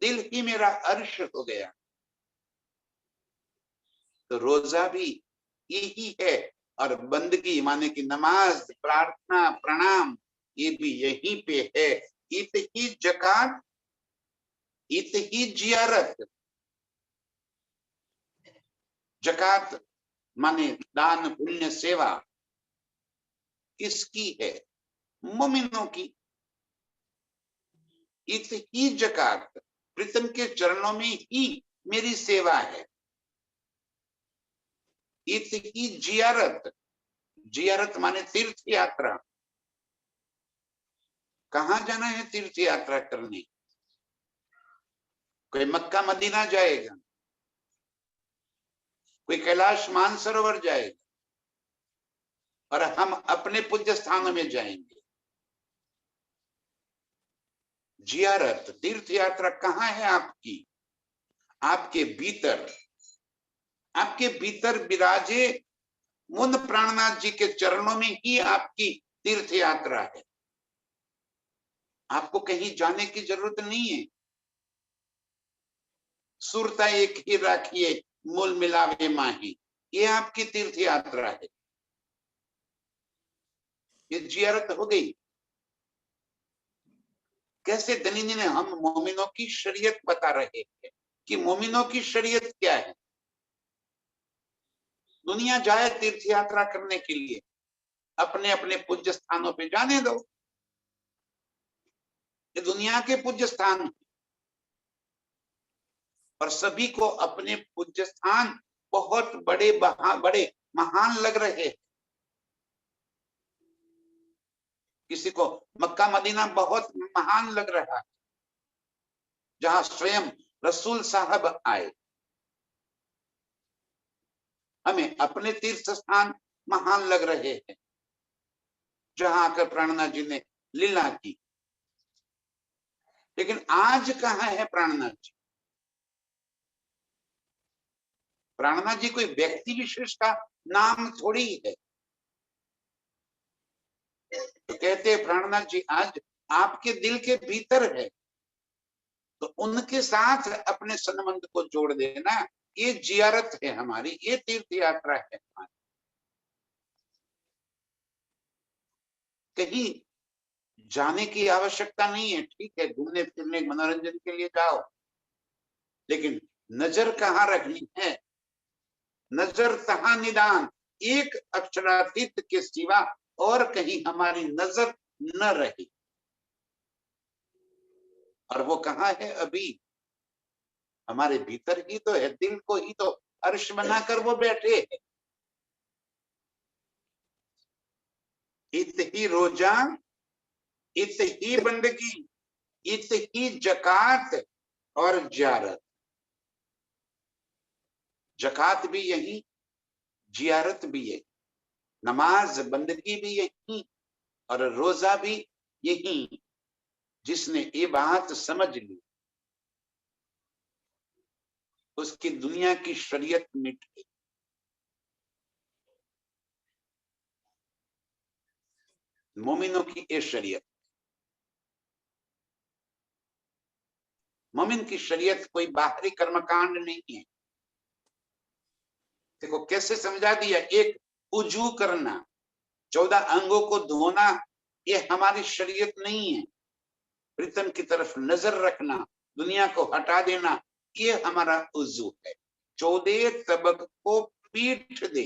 दिल ही मेरा अर्श हो गया, तो रोजा भी यही है, और बंदगी माने कि नमाज, प्रार्थना, प्रणाम, ये भी यहीं पे है। इत ही जकात, इत ही जियारत। जकात माने दान, पुण्य, सेवा, किसकी है? मोमिनों की। इत ही जकात, प्रीतम के चरणों में ही मेरी सेवा है। इत ही जियारत, जियारत माने तीर्थ यात्रा। कहाँ जाना है तीर्थ यात्रा करने? कोई मक्का मदीना जाएगा, कोई कैलाश मानसरोवर जाएगा, और हम अपने पूज्य स्थानों में जाएंगे। जियारत, तीर्थ यात्रा कहाँ है आपकी? आपके भीतर, आपके भीतर विराजे मुन प्राणनाथ जी के चरणों में ही आपकी तीर्थ यात्रा है। आपको कहीं जाने की जरूरत नहीं है। सुरता एक ही राखिए, मूल मिलावे माही, ये आपकी तीर्थ यात्रा है। ये जियारत हो गई। कैसे दनीनी ने हम मोमिनों की शरीयत बता रहे हैं कि मोमिनों की शरीयत क्या है। दुनिया जाए तीर्थ यात्रा करने के लिए, अपने अपने पूज्य स्थानों पे जाने दो। ये दुनिया के पूज्य स्थान हैं, और सभी को अपने पूज्य स्थान बहुत बड़े बड़े महान लग रहे हैं। किसी को मक्का मदीना बहुत महान लग रहा है, जहां स्वयं रसूल साहब आए। हमें अपने तीर्थ स्थान महान लग रहे हैं, जहां आकर प्राणनाथ जी ने लीला की। लेकिन आज कहाँ है प्राणनाथ जी? प्राणनाथ जी कोई व्यक्ति विशेष का नाम थोड़ी है। तो कहते हैं प्राणनाथ जी आज आपके दिल के भीतर है, तो उनके साथ अपने संबंध को जोड़ देना, ये जियारत है हमारी, ये तीर्थ यात्रा है हमारी। कहीं जाने की आवश्यकता नहीं है। ठीक है, घूमने फिरने मनोरंजन के लिए जाओ, लेकिन नजर कहाँ रखनी है? नजर तहा निदान, एक अक्षरातीत के सिवा और कहीं हमारी नजर न रही। और वो कहाँ है? अभी हमारे भीतर ही तो है, दिल को ही तो अर्श बनाकर वो बैठे हैं। इत ही रोजा, इत ही बंदगी, इत ही जकात और जियारत। जकात भी यही, जियारत भी यही, नमाज बंदगी भी यही, और रोजा भी यही। जिसने ये बात समझ ली, उसकी दुनिया की शरीयत मिट गई। मोमिनों की ये शरीयत, मोमिन की शरीयत कोई बाहरी कर्मकांड नहीं है। देखो कैसे समझा दिया। एक उजू करना, 14 अंगों को धोना, ये हमारी शरीयत नहीं है। प्रीतम की तरफ नजर रखना, दुनिया को हटा देना, ये हमारा उजू है। 14 तबक को पीठ दे,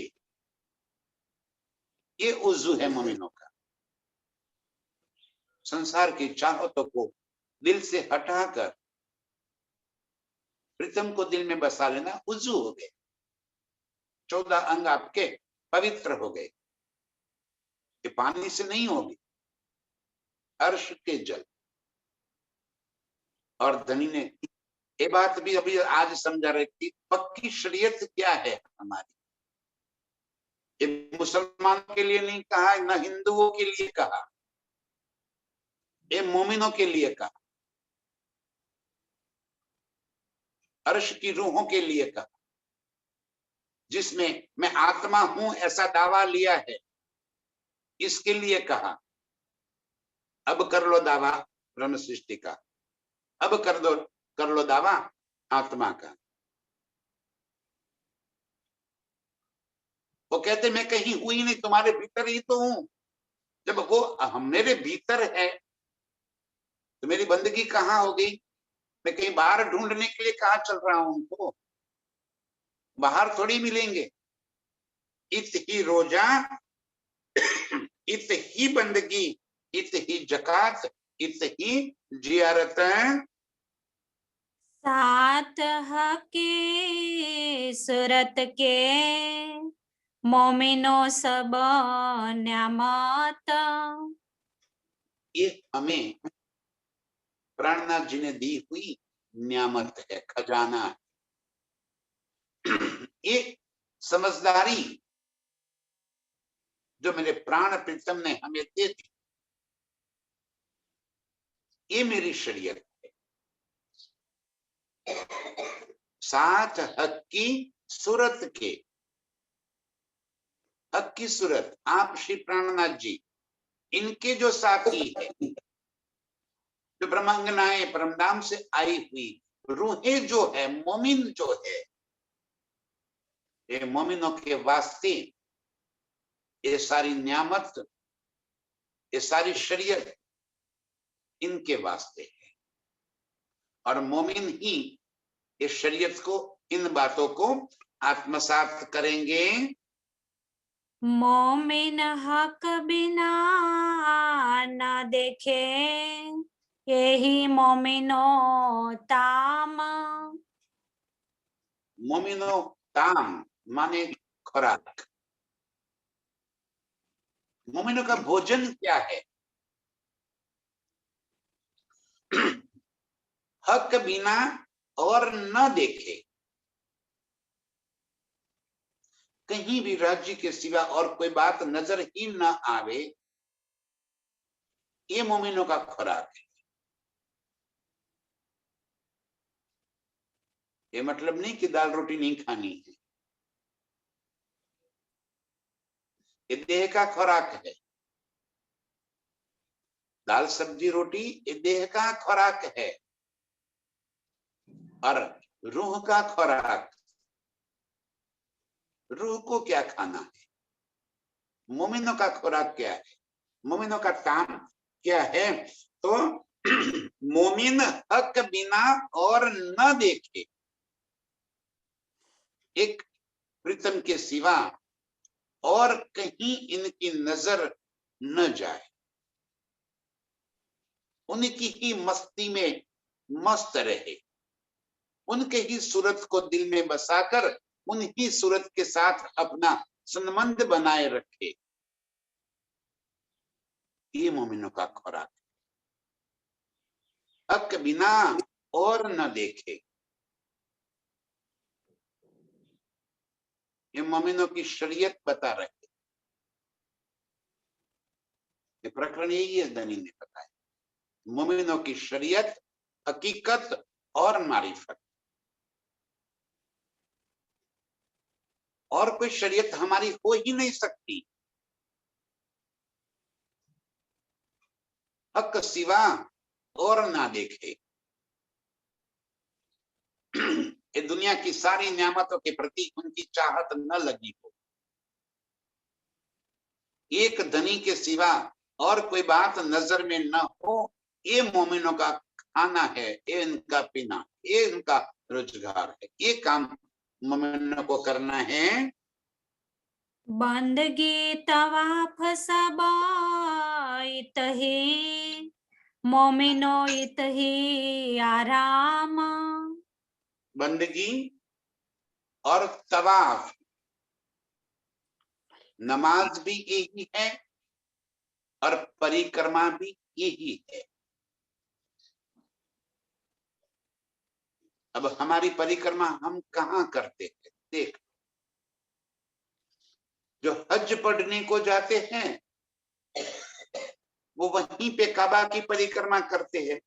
ये उजू है मोमिनों का। संसार की चाहतों को दिल से हटाकर प्रीतम को दिल में बसा लेना, उजू हो गए। 14 अंग आपके पवित्र हो गए। ये पानी से नहीं होगी, अर्श के जल। और धनी ने ये बात भी अभी आज समझा रही थी, पक्की शरीयत क्या है हमारी। ये मुसलमानों के लिए नहीं कहा, न हिंदुओं के लिए कहा, ये मोमिनों के लिए कहा। अर्श की रूहों के लिए कहा, जिसमें मैं आत्मा हूं ऐसा दावा लिया है, इसके लिए कहा अब कर लो दावा ब्रह्म सृष्टि का, अब कर लो दावा आत्मा का। वो कहते मैं कहीं हुई नहीं, तुम्हारे भीतर ही तो हूं। जब वो मेरे भीतर है तो मेरी बंदगी कहाँ हो गई? मैं कहीं बाहर ढूंढने के लिए कहाँ चल रहा हूं उनको? बाहर थोड़ी मिलेंगे। इत ही रोजा, इत ही बंदगी, इत ही जकात, इत ही जियारत।
सात हकी सूरत के मोमिनो सब न्यामत।
ये हमें प्राणनाथ जी ने दी हुई नियामत है, खजाना है। ये समझदारी जो मेरे प्राण प्रीतम ने हमें दे दी, ये मेरी शरीयत है। साथ हक की सूरत के, हक की सूरत आप श्री प्राणनाथ जी, इनके जो साथी है, जो ब्रह्मांगनाएं परमधाम से आई हुई रूहें जो है, मोमिन जो है, ये मोमिनों के वास्ते ये सारी नियामत, ये सारी शरीयत इनके वास्ते है। और मोमिन ही इस शरीयत को, इन बातों को आत्मसात करेंगे।
मोमिन हक बिना न देखे, यही मोमिनो ताम।
मोमिनो ताम माने खुराक। मोमिनों का भोजन क्या है? हक बिना और न देखे, कहीं भी राज्य के सिवा और कोई बात नजर ही न आवे, ये मोमिनों का खुराक है। ये मतलब नहीं कि दाल रोटी नहीं खानी है, ये देह का खुराक है। दाल सब्जी रोटी ये देह का खुराक है। और रूह का खुराक, रूह को क्या खाना है? मोमिनों का खुराक क्या है? मोमिनों का काम क्या है? तो मोमिन हक बिना और न देखे, एक प्रीतम के सिवा और कहीं इनकी नजर न जाए, उनकी ही मस्ती में मस्त रहे, उनके ही सूरत को दिल में बसाकर उन्हीं सूरत के साथ अपना संबंध बनाए रखे, ये मोमिनों का खुराक। हक बिना और न देखे, ये मोमिनों की शरीयत बता रहे। ये प्रकरण यही है, धनी ने बताया। मोमिनों की शरीयत, हकीकत और मारिफत। और कोई शरीयत हमारी हो ही नहीं सकती। हक सिवा और ना देखे, ये दुनिया की सारी नियामतों के प्रति उनकी चाहत न लगी हो, एक धनी के सिवा और कोई बात नजर में न हो, ये मोमिनों का खाना है, ये इनका पीना, ये इनका रोजगार है, ये काम मोमिनों को करना है।
बंदगी तवाफ सब इतही, मोमिनो इतही आराम।
बंदगी और तवाफ, नमाज भी यही है और परिक्रमा भी यही है। अब हमारी परिक्रमा हम कहाँ करते हैं? देख, जो हज पढ़ने को जाते हैं वो वहीं पे काबा की परिक्रमा करते हैं।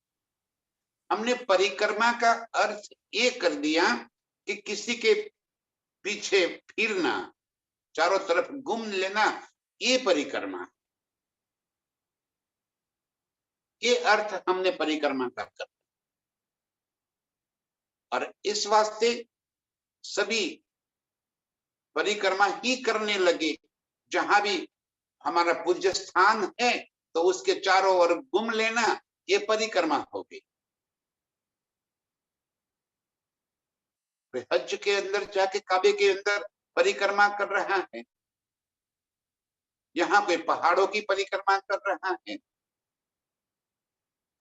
हमने परिक्रमा का अर्थ ये कर दिया कि किसी के पीछे फिरना, चारों तरफ घूम लेना, ये परिक्रमा, ये अर्थ हमने परिक्रमा का कर। और इस वास्ते सभी परिक्रमा ही करने लगे। जहां भी हमारा पूज्य स्थान है तो उसके चारों ओर घूम लेना, ये परिक्रमा हो गई। हज के अंदर जाके काबे के अंदर परिक्रमा कर रहा है, यहाँ कोई पहाड़ों की परिक्रमा कर रहा है,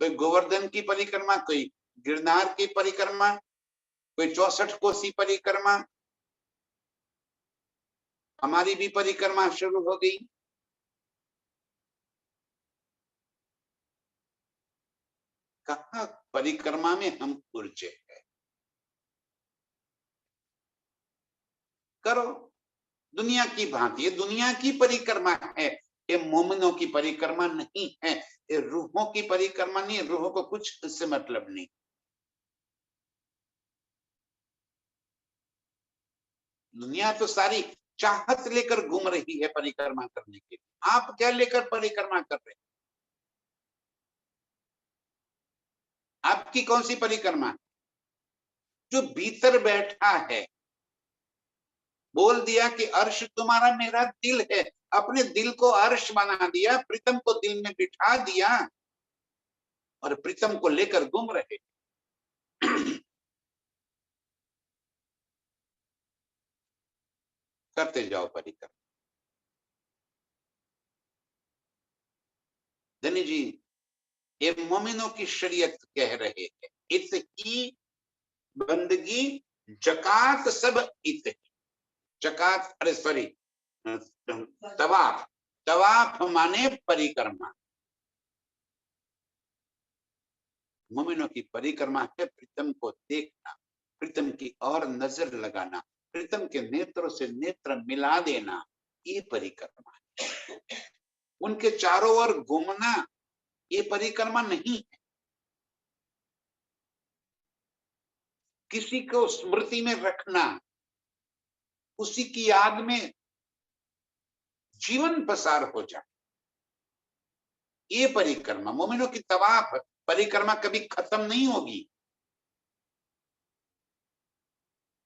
कोई गोवर्धन की परिक्रमा, कोई गिरनार की परिक्रमा, कोई 64 कोसी परिक्रमा, हमारी भी परिक्रमा शुरू हो गई। कहा परिक्रमा में हम उलझे हैं। करो दुनिया की भांति, ये दुनिया की परिक्रमा है, ये मोमिनों की परिक्रमा नहीं है, ये रूहों की परिक्रमा नहीं, रूहों को कुछ इससे मतलब नहीं। दुनिया तो सारी चाहत लेकर घूम रही है परिक्रमा करने के लिए। आप क्या लेकर परिक्रमा कर रहे हैं? आपकी कौन सी परिक्रमा? जो भीतर बैठा है, बोल दिया कि अर्श तुम्हारा मेरा दिल है, अपने दिल को अर्श बना दिया, प्रीतम को दिल में बिठा दिया और प्रीतम को लेकर घूम रहे। करते जाओ परिक्रमा। धनी जी, ये मोमिनों की शरीयत कह रहे हैं, इत ही बंदगी जकात सब इत। जकात, अरे सॉरी, तवाफ, तवाफ माने परिक्रमा। मोमिनों की परिक्रमा है प्रीतम को देखना, प्रीतम की और नजर लगाना, प्रीतम के नेत्रों से नेत्र मिला देना, ये परिक्रमा है। उनके चारों ओर घूमना, ये परिक्रमा नहीं है। किसी को स्मृति में रखना, उसी की याद में जीवन पसार हो जाए, ये परिक्रमा। मोमिनों की तवाफ परिक्रमा कभी खत्म नहीं होगी,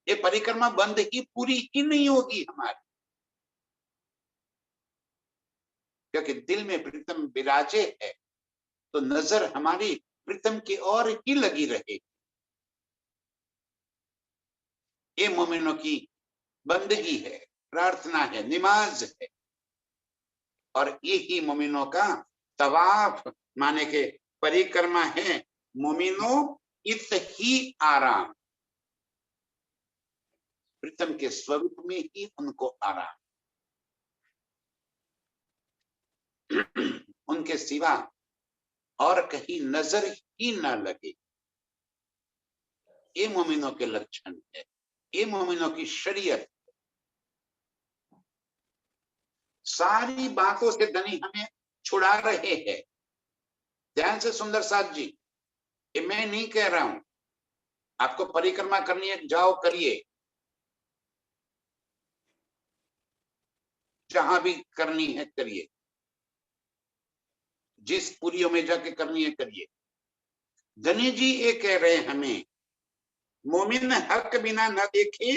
ये परिक्रमा बंद ही पूरी ही नहीं होगी हमारी, क्योंकि दिल में प्रीतम विराजे है तो नजर हमारी प्रीतम की ओर ही लगी रहे। ये मोमिनों की बंदगी है, प्रार्थना है, नमाज है। और ये ही मोमिनों का तवाफ माने के परिक्रमा है। मोमिनो इत ही आराम, प्रीतम के स्वरूप में ही उनको आराम, उनके सिवा और कहीं नजर ही न लगे। ये मोमिनों के लक्षण है, ये मोमिनों की शरीयत। सारी बातों से धनी हमें छुड़ा रहे हैं। ध्यान से सुंदर साथ जी, ये मैं नहीं कह रहा हूं, आपको परिक्रमा करनी है जाओ करिए, जहां भी करनी है करिए, जिस पुरियों में जाके करनी है करिए। धनी जी ये कह रहे हैं हमें, मोमिन हक बिना न देखे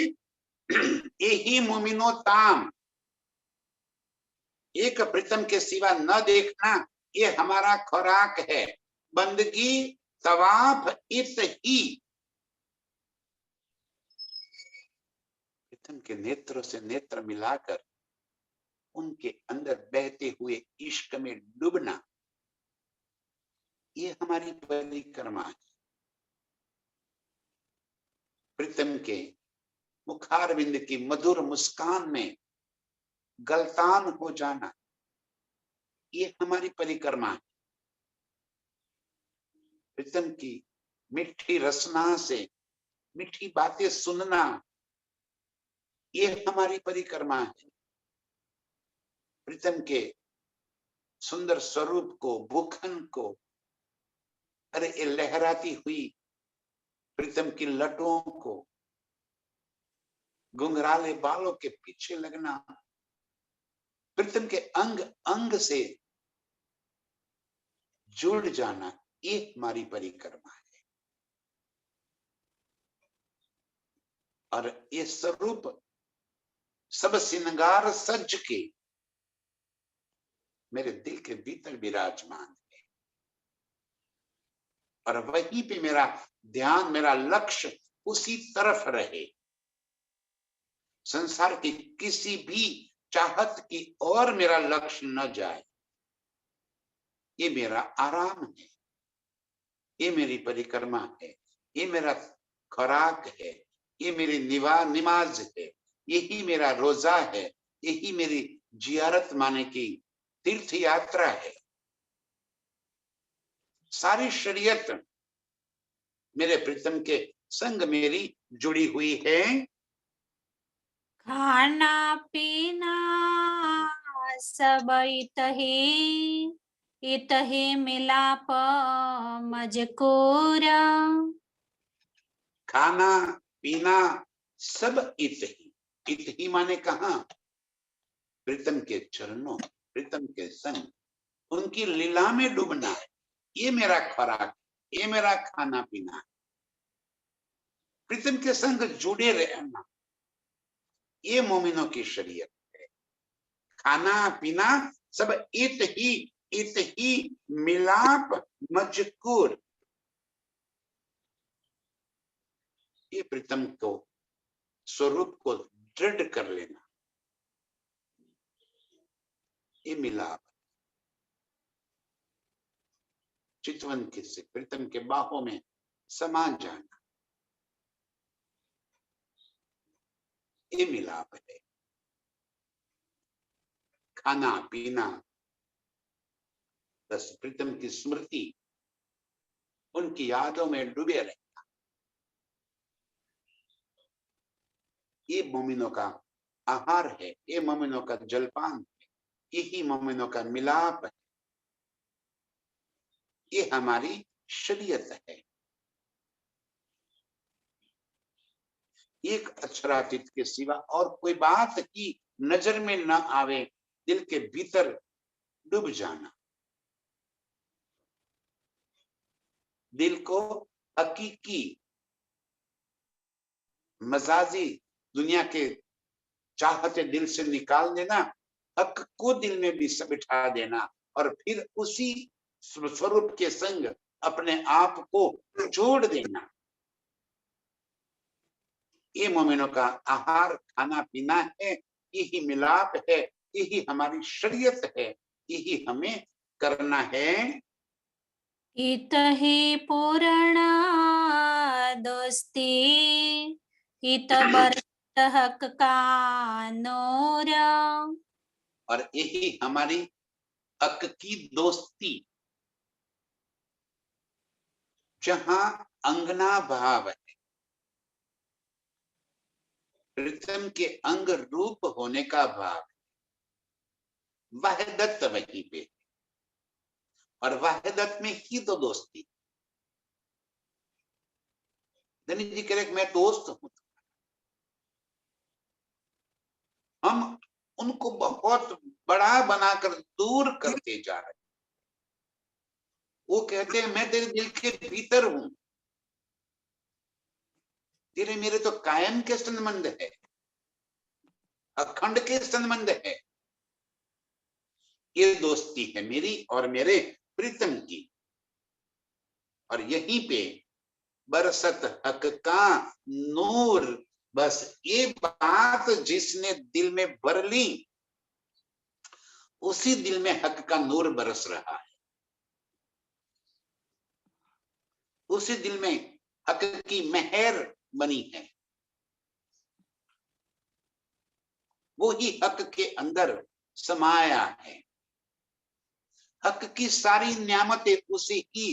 यही मोमिनो ताम, एक प्रीतम के सिवा न देखना, ये हमारा खुराक है। बंदगी तवाफ इत ही, प्रीतम के नेत्रों से नेत्र मिलाकर उनके अंदर बहते हुए इश्क में डूबना, ये हमारी परिक्रमा है। प्रीतम के मुखारविंद की मधुर मुस्कान में गलतान हो जाना, ये हमारी परिक्रमा है। प्रीतम की मीठी रसना से मीठी बातें सुनना, ये हमारी परिक्रमा है। प्रीतम के सुंदर स्वरूप को, भूखन को अरे ये लहराती हुई प्रीतम की लटों को, घुंघराले बालों के पीछे लगना, प्रीतम के अंग अंग से जुड़ जाना, ये हमारी परिक्रमा है। और ये स्वरूप सब श्रृंगार सज के मेरे दिल के भीतर विराजमान है, और वहीं पे मेरा ध्यान, मेरा लक्ष्य उसी तरफ रहे। संसार की किसी भी चाहत की ओर मेरा लक्ष्य न जाए। ये मेरा आराम है, ये मेरी परिक्रमा है, ये मेरा खुराक है, ये मेरी नमाज है, यही मेरा रोजा है, यही मेरी जियारत माने की तीर्थ यात्रा है। सारी शरीयत मेरे प्रीतम के संग मेरी जुड़ी हुई है।
खाना पीना सब इतहे मिलाप मजकूर।
खाना पीना सब इत ही माने कहा? प्रीतम के चरणों, प्रीतम के संग, उनकी लीला में डूबना है। ये मेरा खुराक, ये मेरा खाना पीना है। प्रीतम के संग जुड़े रहना, ये मोमिनों की शरीयत है। खाना पीना सब इत ही मिलाप मजकूर। ये प्रीतम को स्वरूप को दृढ़ कर लेना, ये मिलाप। चितवन के से प्रीतम के बाहों में समा जाना, ये मिलाप है। खाना पीना बस प्रीतम की स्मृति, उनकी यादों में डूबे रहना, ये मोमिनों का आहार है, ये मोमिनों का जलपान है, यही मोमिनों का मिलाप है, ये हमारी शरीयत है। एक अक्षरातीत के सिवा और कोई बात की नजर में न आवे, दिल के भीतर डूब जाना। दिल को हकीकी मजाजी दुनिया के चाहते दिल से निकाल देना, हक को दिल में भी बिठा देना, और फिर उसी स्वरूप के संग अपने आप को जोड़ देना। ये मोमिनों का आहार, खाना पीना है, यही मिलाप है, यही हमारी शरीयत है, यही हमें करना है।
इतहे पूर्ण दोस्ती इत बरत हक का नूर।
और यही हमारी हक की दोस्ती, जहां अंगना भाव है, प्रीतम के अंग रूप होने का भाव, वहदत वहीं पे, और वहदत में ही तो दोस्ती। धनी जी कह रहे मैं दोस्त हूं, हम उनको बहुत बड़ा बनाकर दूर करते जा रहे हैं। वो कहते हैं मैं तेरे दिल के भीतर हूं, तेरे मेरे तो कायम के संबंध है, अखंड के संबंध है। ये दोस्ती है मेरी और मेरे प्रीतम की, और यहीं पे बरसत हक का नूर। बस ये बात जिसने दिल में भर ली, उसी दिल में हक का नूर बरस रहा है, उसी दिल में हक की मेहर बनी है। वो ही हक के अंदर समाया है, हक की सारी नियामतें उसी ही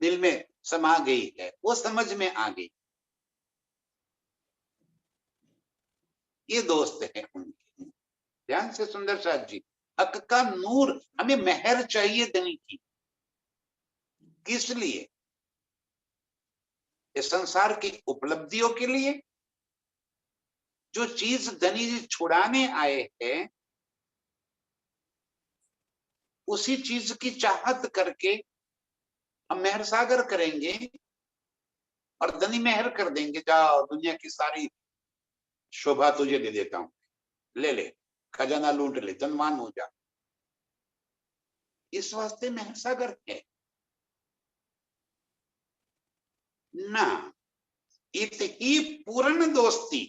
दिल में समा गई है, वो समझ में आ गई। ये दोस्त है उनके। ध्यान से सुंदर साथ जी, हक का नूर, हमें मेहर चाहिए देने की, किस लिए? इस संसार की उपलब्धियों के लिए। जो चीज धनी जी छुड़ाने आए हैं, उसी चीज की चाहत करके हम मेहर सागर करेंगे और धनी मेहर कर देंगे, जाओ दुनिया की सारी शोभा तुझे दे देता हूं, ले ले, खजाना लूट ले, धनवान हो जा। इस वास्ते मेहर सागर है ना। इत ही पूर्ण दोस्ती,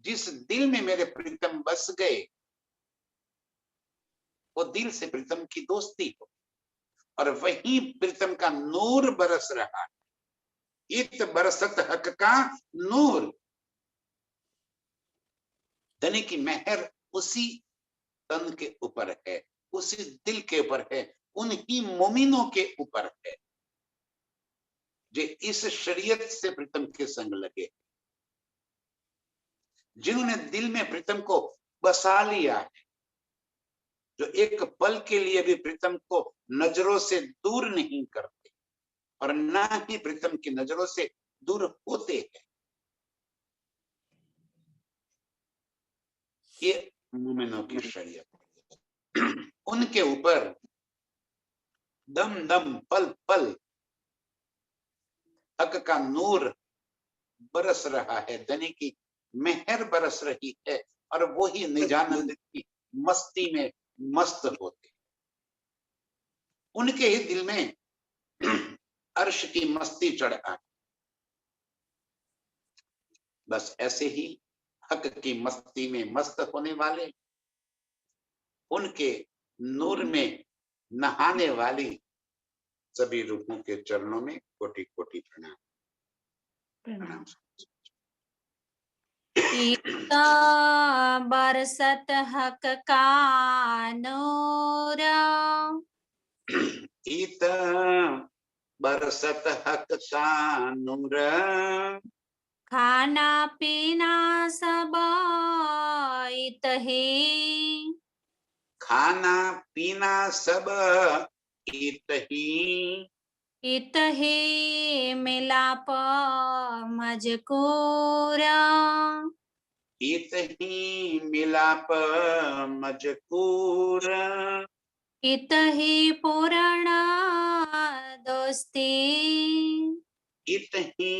जिस दिल में मेरे प्रीतम बस गए, वो दिल से प्रीतम की दोस्ती हो, और वही प्रीतम का नूर बरस रहा है। इत बरसत हक का नूर, धनी की मेहर उसी तन के ऊपर है, उसी दिल के ऊपर है, उन्हीं मोमिनों के ऊपर है जो इस शरीयत से प्रीतम के संग लगे, जिन्होंने दिल में प्रीतम को बसा लिया है, जो एक पल के लिए भी प्रीतम को नजरों से दूर नहीं करते और ना ही प्रीतम की नजरों से दूर होते हैं। ये मोमिनों की शरीयत। उनके ऊपर दम दम पल पल हक का नूर बरस रहा है, धनी की मेहर बरस रही है, और वो ही निजानंद की मस्ती में मस्त होते। उनके ही दिल में अर्श की मस्ती चढ़ आई। बस ऐसे ही हक की मस्ती में मस्त होने वाले, उनके नूर में नहाने वाली सभी रूपों के चरणों में कोटि कोटि प्रणाम। प्रणाम।
इत बरसत हक का नूर,
इत बरसत हक का नूर,
खाना पीना सब इत ही,
खाना पीना सब इत ही,
इत ही मिलाप मजकूर,
इत ही मिलाप मजकूर,
इत ही पूर्ण दोस्ती,
इत ही